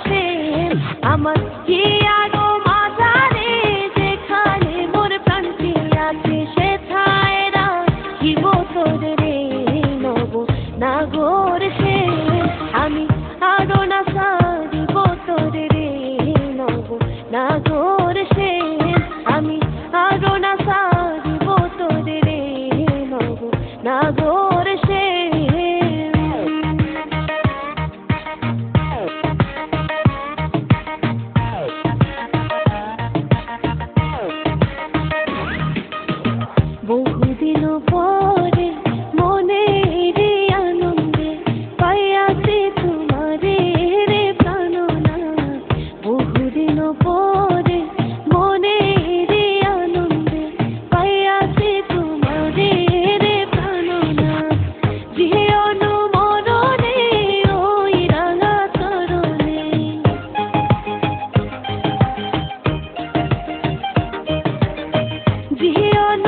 সে আমার কি আরো মাঝারে যেখানে মোর প্রাণটি আছে সেথায় রাখিব তোর রে নব নাগর সে আমি আরো না সারিব তোর রে নব নাগর সে আমি আরো না সারিব তোর রে নব নাগর সে বহুদিন পরে মনের আনন্দে পাইয়াছি তোমারে রে প্রাণনাথ বহুদিন পরে মনের আনন্দে পাইয়াছি তোমারে রে প্রাণনাথ জীবন মরণে ওই রাঙা চরণে জীবন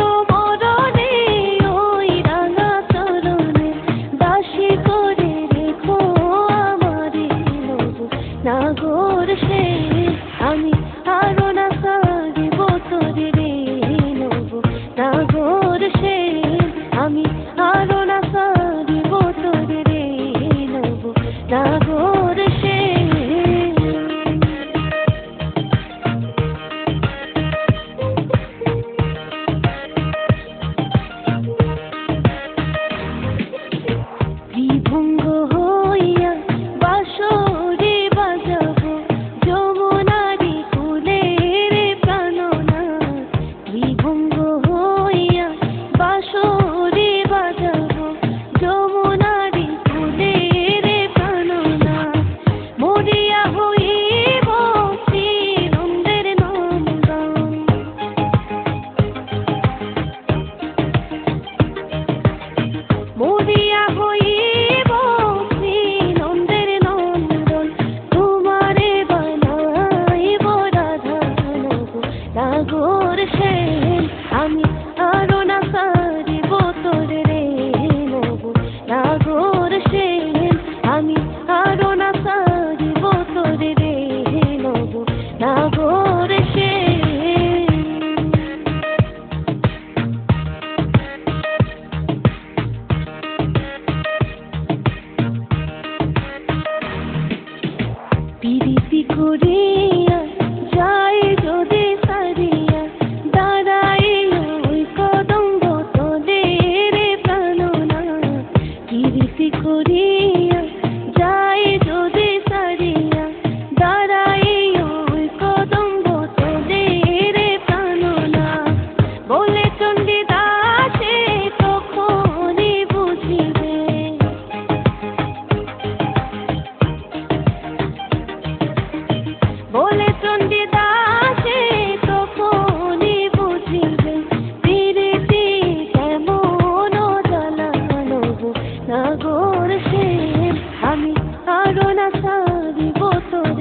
নাগর সে আমি আরো না সারিব তোর রে নব নাগর সে আমি আরো না সারিব তোর রে নব নাগর সে বিভঙ্গ হইয়া বাঁশরি বাজাবো যমুনারি কূলে রে প্রাণনাথ বিভঙ্গ হইয়া বাঁশরি বাজাবো যমুনারি কূলে রে প্রাণনাথ মরিয়া হইব শ্রীনন্দের নন্দন মরিয়া হইব শ্রীনন্দের নন্দন তোমারে বানাইব রাধা নব নাগর সে আমি আরো না সারিব তোর রে নব নাগর সে আমি আরো না সারিব তোর রে নব নাগর সে পিরিতি করিয়া যাই যদি সারিয়া দাঁড়াই ওই কদম্ব তলে রে প্রাণনাথ পিরিতি করিয়া যাই যদি সারিয়া দাঁড়াই ওই কদম্ব তলে রে প্রাণনাথ বলে চণ্ডীদাসে তখনই বুঝিবে বলে চণ্ডীদাসে তখনই বুঝিবে প্রীতি কেমন জ্বালা নব নাগর সে আমি আরো না সারিব তোর